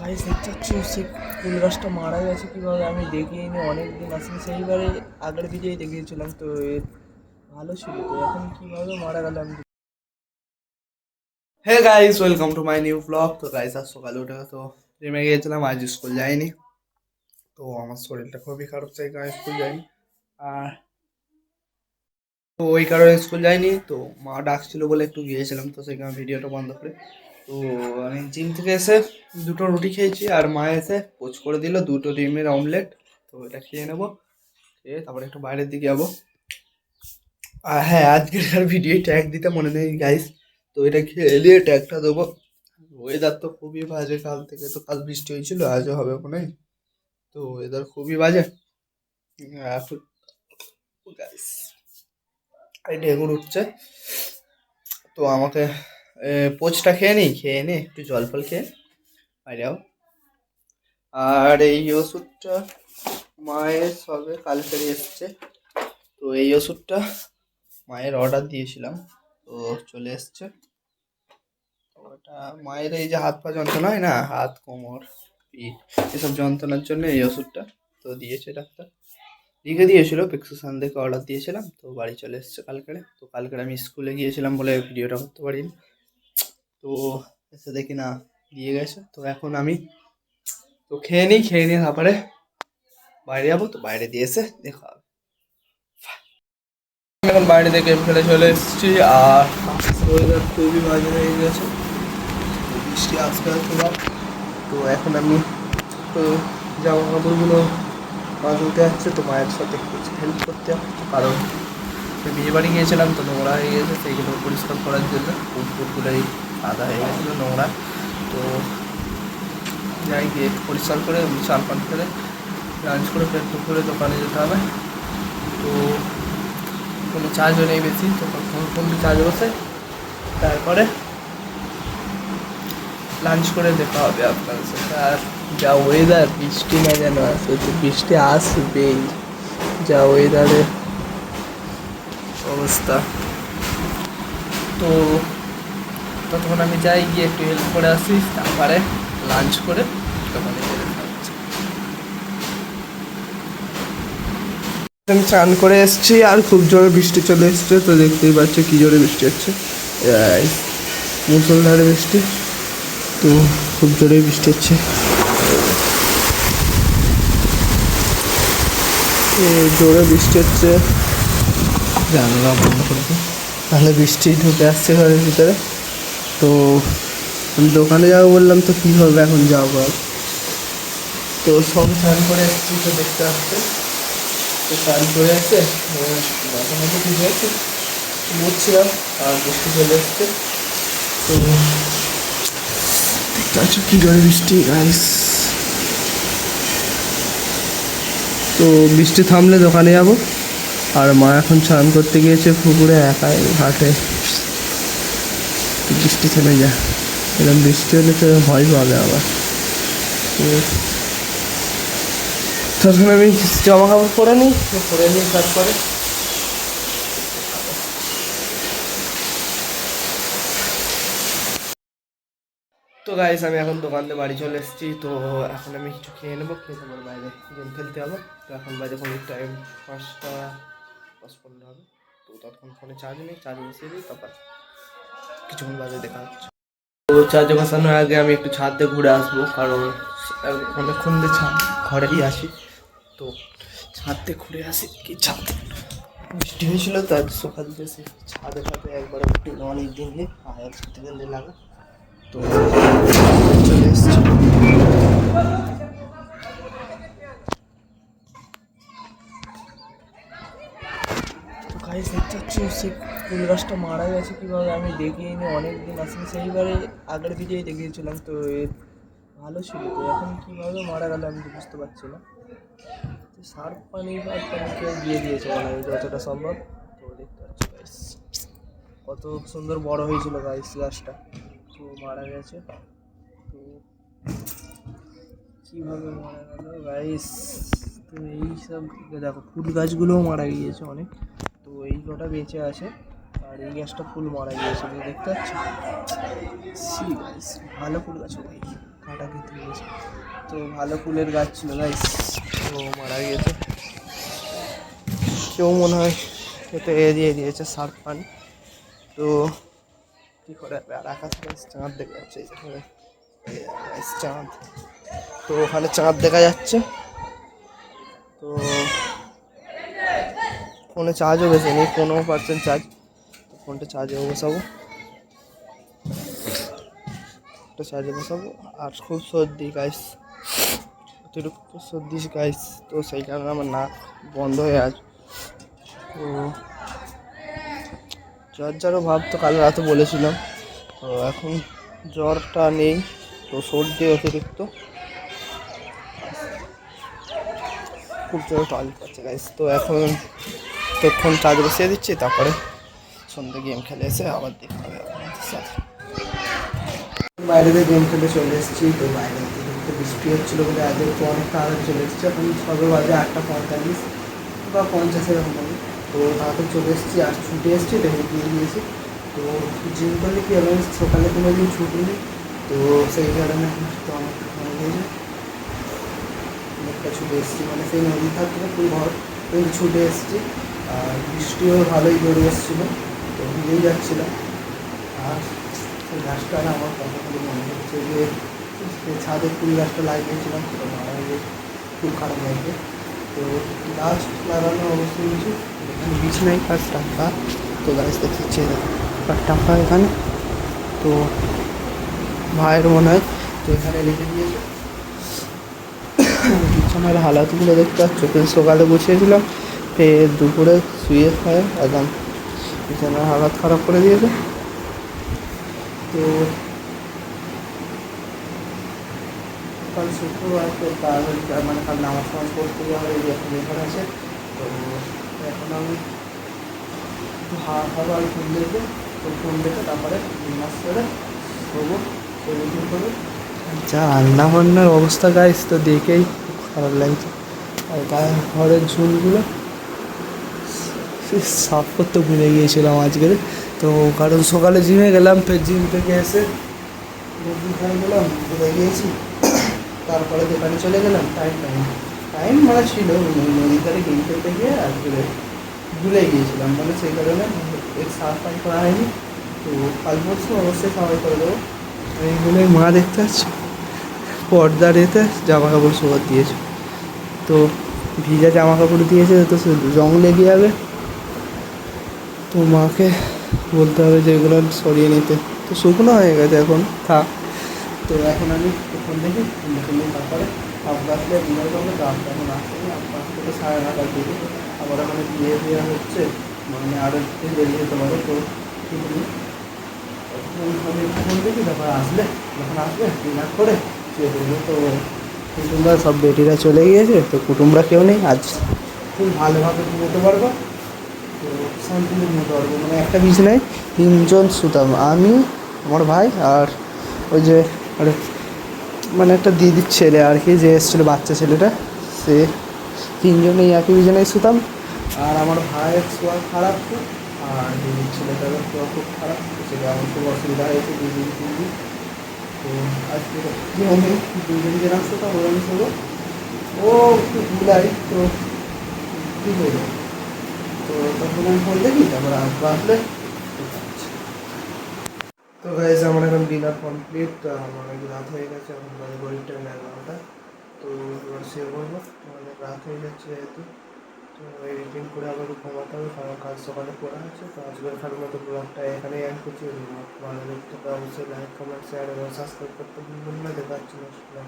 Guys দেখতে পাচ্ছ সে ফুল গাছটা মারা গেছে কীভাবে আমি দেখিনি, অনেক দিন আসেনি। সেইবারে আগের ভিডিওই দেখিয়েছিলাম, তো এর ভালো ছিল, তো এখন কীভাবে মারা গেল আমি। Hey guys, welcome to my new blog. তো গাইস আজ সকালে উঠে তো জিমে গিয়েছিলাম, আজ স্কুল যাইনি। তো আমার শরীরটা খুবই খারাপ, সেই কারণে স্কুল যাইনি। আর তো ওই কারণে স্কুল যাইনি, তো মা ডাকছিল বলে একটু গিয়েছিলাম, তো সেই কারণে ভিডিওটা বন্ধ করে। তো আমি জিম থেকে এসে দুটো রুটি খেয়েছি, আর মা এসে পোচ করে দিল দুটো ডিমের অমলেট। তো এটা খেয়ে নেবো, খেয়ে তারপরে একটু বাইরের দিকে যাবো। আর হ্যাঁ, আজকের আর ভিডিও ট্যাগ দিতে মনে নেই গাইস, তো এটা খেয়ে নিয়ে ট্যাগটা দেবো। ওয়েদার তো খুবই বাজে, কাল থেকে তো কাল বৃষ্টি হয়েছিল, আজও হবে মনে হয়। তো ওয়েদার খুবই বাজে এখন। গাইস এই ঢেকুর উঠছে, তো আমাকে পোচটা খেয়ে নিই, খেয়ে নে একটু জল ফল খেয়ে বাইরে যাও। আর এই ওষুধটা মায়ের সবে কালকে এসছে, তো এই ওষুধটা মায়ের অর্ডার দিয়েছিলাম, তো চলে এসছে। ওটা মায়ের এই যে হাত পা যন্ত্রণা হয় না, হাত কোমর পিঠ এসব যন্ত্রণার জন্য এই ওষুধটা তো দিয়েছে ডাক্তার, লিখে দিয়েছিল। প্রেসক্রিপশন দেখে অর্ডার দিয়েছিলাম, তো বাড়ি চলে এসছে কালকে। তো কালকে আমি স্কুলে গিয়েছিলাম বলে ভিডিওটা করতে পারিনি, তো এসে দেখি না দিয়ে গেছে। তো এখন আমি তো খেয়ে নিই, খেয়ে নিয়ে তারপরে বাইরে যাবো, তো বাইরে দিয়ে এসে দেখা হবে। এখন বাইরে থেকে ফেলে চলে এসেছি, আর ওয়েদার খুবই বাজে হয়ে গেছে, বৃষ্টি আসতে আসতে না। তো এখন আমি তো জামা কাপড়গুলো বাঁধতে যাচ্ছে, তো মায়ের সাথে কিছু হেল্প করতে হবে, কারণ বিয়ে বাড়ি গিয়েছিলাম তো নোংরা হয়ে গেছে, সেইগুলো পরিষ্কার করার জন্য পুকুরগুলোই আদা হয়ে গেছিলো নোংরা। তো যাই গিয়ে পরিষ্কার করে চাল পান করে লাঞ্চ করে ফের দুপুরে দোকানে যেতে হবে। তো কোনো চার্জও নেই বেশি, তো ফোন চার্জ বসে তারপরে লাঞ্চ করে দেখা হবে আপনার সাথে। আর যা ওয়েদার, বৃষ্টি না যেন আসে, তো বৃষ্টি আসবেই, যা ওয়েদারের অবস্থা। তো ততক্ষণ আমি যাই গিয়ে একটু হেল্প করে আসি, তারপরে লাঞ্চ করে দোকানে চলে যাচ্ছি। আমি স্নান করে এসেছি, আর খুব জোরে বৃষ্টি চলে এসছে, তো দেখতেই পাচ্ছি কি জোরে বৃষ্টি হচ্ছে, মুষলধারে বৃষ্টি। তো খুব জোরে বৃষ্টি হচ্ছে, জোরে বৃষ্টি হচ্ছে, জানলা বন্ধ করে দিই, তাহলে বৃষ্টি ঢুকে আসছে ঘরের ভিতরে। তো আমি দোকানে যাবো বললাম, তো কী হবে এখন যাবো আর। তো সব স্নান করে এসেছি, তো দেখতে আসছে, তো স্নান করে এসে মাঝে মাঝে ঠিক আছে ঘুরছিলাম, আর বৃষ্টি চলে এসছে। তো দেখতে পাচ্ছ কী জোরে বৃষ্টি গাইস। তো বৃষ্টি থামলে দোকানে যাব, আর মা এখন স্নান করতে গিয়েছে পুকুরে একাই ঘাটে। বৃষ্টি থেমে যায়, এরকম বৃষ্টি হলে তো ভয় পাবে আবার। তো তখন আমি জামা কাপড় পরে নিই, তারপরে তো গাইস আমি এখন দোকান থেকে বাড়ি চলে এসেছি। তো এখন আমি কিছু খেয়ে নেবো, খেয়ে তারপর বাইরে গেম খেলতে হবে। তো এখন বাজে ফোনের টাইম 5:10-15 হবে। তো ততক্ষণ ফোনে চার্জ নেই, চার্জ বসিয়ে দিই, তারপর কিছুক্ষণ বাজে দেখা হচ্ছে। তো চার্জে বসানোর আগে আমি একটু ছাদ দিয়ে ঘুরে আসবো, কারণ অনেকক্ষণ দিয়ে ঘরেই আসি, তো ছাদ দিয়ে ঘুরে আসি। কি ছাদ বৃষ্টি হয়েছিল, তার সকাল দিয়ে ছাদে একবার উঠে অনেক দিন দিয়ে আয়ার ছাদে গেলে লাগা। তো চলে এসছি। গাইস দেখতে পাচ্ছ সে ফুল গাছটা মারা গেছে কীভাবে আমি দেখিনি, অনেক দিন আসেনি। সেইবারে আগের ভিডিওই দেখিয়েছিলাম, তো এর ভালো ছিল, তো এখন কীভাবে মারা গেল আমি তো বুঝতে পারছি না। তো সার পানি বা পানি কেউ দিয়ে দিয়েছে মনে হয় যতটা সম্ভব। তো দেখতে পাচ্ছি গাইস কত সুন্দর বড় হয়েছিল গাইস গাছটা, তো মারা গেছে। তো কীভাবে মারা গেল গাইস, তো এইসব দেখো ফুল গাছগুলোও মারা গিয়েছে অনেক, তো এই কটা বেঁচে আছে, আর এই গাছটা ফুল মারা গিয়েছে, তো দেখতে পাচ্ছি। সি গাইস ভালো ফুল গাছ ভাই, কাটা খেতে গেছে। তো ভালো ফুলের গাছ ছিল গাইস, তো মারা গিয়েছে। কেউ মনে হয় এতে দিয়ে দিয়েছে সার পানি। তো কী করে হবে? আর আকাশ গাইস চাঁদ দেখা যাচ্ছে, এই যে গাইস চাঁদ, তো ওখানে চাঁদ দেখা যাচ্ছে। তো ফোনে চার্জও বেশি নেই, 15% চার্জ। ফোনটা চার্জে বসাবো, চার্জে বসাবো। আর খুব সর্দি গাইস, অতিরিক্ত সর্দি গাইস, তো সেই কারণে আমার নাক বন্ধ হয়ে আছে। তো জ্বর ভাব তো কাল রাতে বলেছিলাম, তো এখন জ্বরটা নেই, তো সর্দি অতিরিক্ত, খুব জোরে টয়লেট পাচ্ছে গাইস। তো এখন তখন চার্জ বসিয়ে দিচ্ছি, তারপরে সন্ধ্যে গেম খেলে এসে আবার দেখতে হবে আপনাদের সাথে। বাইরে দিয়ে গেম খেলে চলে এসেছি। তো বাইরে থেকে বৃষ্টি হচ্ছিলো বলে আগে তো অনেক তাড়াতাড়ি চলে এসেছি। এখন সবে বাজে 8:45 বা 50 এরকম হবে। তো তাড়াতাড়ি চলে এসেছি, আর ছুটে এসেছি, দেখে দিয়ে দিয়েছি। তো জিম করলে কি হবে, সকালে কোনো দিন ছুটি নেই, তো সেই কারণে তো অনেকটা হয়ে গিয়েছে, অনেকটা ছুটে এসেছি। মানে সেই নদী থাকতে ফুল ঘর, কিন্তু ছুটে এসেছি। আর বৃষ্টিও ভালোই জোরে এসেছিলো, তো ভিজেই যাচ্ছিলাম। আর সেই গাছটা না আমার কতগুলো মনে হচ্ছে যে ছাদে ফুল গাছটা লাগিয়েছিলাম, তো মারা গিয়ে খুব খারাপ লাগবে। তো গাছ লাগানোর অবশ্যই কিছু এখানে বিছনাই কাজ টাকা, তো গাছ দেখছে টাকা এখানে, তো ভাইয়ের মনে হয়, তো এখানে রেখে দিয়েছে। বিছানার হালাতগুলো দেখতে পাচ্ছ, সকালে বসিয়েছিলাম, ফের দুপুরে শুয়ে খায় একদম বিছানার হালাত খারাপ করে দিয়েছে। তো কাল শুক্রবার, তো তাড়াতাড়ি মানে কাল নামাজ টামাজ পড়তে যাওয়া হয়, এখন এখানে আছে। তো এখন আমি একটু হাওয়া আর ফোন দেখবো, তো ফোন দেখে তারপরে নামাজ করে শোবো, রুটিন করবো। যা রান্না বান্নার অবস্থা গাইস, তো দেখেই খুব খারাপ লাগছে। আর গায়ে ঘরের ঝুলগুলো সাফ করতে ভুলে গিয়েছিলাম আজকের। তো কারণ সকালে জিমে গেলাম, ফের জিম থেকে এসে রুটি খাই গেলাম, ভুলে গিয়েছি। তারপরে দোকানে চলে গেলাম, টাইম মানে ছিল নদীর ধারে গেম খেলতে গিয়ে, আর ভুলে গিয়েছিলাম, মানে সেই কারণে সাফ ফাই করা হয়নি। তো কাল পরশু অবশ্যই সবাই করে দেবো। এইগুলোই মা দেখতে পাচ্ছ, পর্দার এতে জামা কাপড় শোয়ার দিয়েছে, তো ভিজা জামা কাপড় দিয়েছে, তো রং লেগে যাবে, তো মাকে বলতে হবে যে এগুলো সরিয়ে নিতে। তো শুকনো হয়ে গেছে, এখন থাক। তো এখন আমি ফোন দেখি, তারপরে আব্বা আসলে ডিনার করবো। তো আব্বা এখন আসছে, আব্বা থেকে 9:30 দিকে আবার ওখানে বিয়ে দেওয়া হচ্ছে, মানে আরও একটু দেরি যেতে পারে। তো ঠিক নেই, আমি ফোন দেখি, তারপরে আসলে যখন আসবে ডিনার করে শুয়ে পড়বো। তো কুটুমরা সব বেটিরা চলে গিয়েছে, তো কুটুমরা কেউ নেই, আজ খুব ভালোভাবে ঘুমোতে পারবো, তো শান্তিতে ঘুমোতে পারবো। মানে একটা বিছানায় 3জন শুতাম, আমি, আমার ভাই, আর ওই যে মানে একটা দিদির ছেলে আর কি, যে এসেছিলো বাচ্চা ছেলেটা, সে 3জনেই একই বিছানায় শুতাম। আর আমার ভাইয়ের শোয়া খারাপ খুব, আর দিদির ছেলেটারও শোয়া খুব খারাপ, সেটা আমার খুব অসুবিধা হয়েছে 2 দিন 3 দিন। তো আজকে আমি 2 দিন যেরকম শুতাম ওরকম শোবো। ও একটু ভুলাই, তো কী করবো, তো তখন আমি ফোন দেখি, তারপরে আসবো, আসলে। তো গাইজ আমার এখন ডিনার কমপ্লিট, অনেক রাত হয়ে গেছে, এখন বাজে ঘড়ির টাইম 11টা। তো এবার শুয়ে পড়বো, অনেক রাত হয়ে যাচ্ছে যেহেতু। তো এডিটিং করে আবার ঘুমাতে হবে, কারণ কাল সকালে পড়া আছে। তো আজকের মতো ব্লগটা এখানেই এন্ড করছি। ভালো লাগতে অবশ্যই লাইক, কমেন্ট, শেয়ার এবং সাবস্ক্রাইব করতে ভুলবেন না। দেখা হচ্ছে নেক্সট ব্লগ।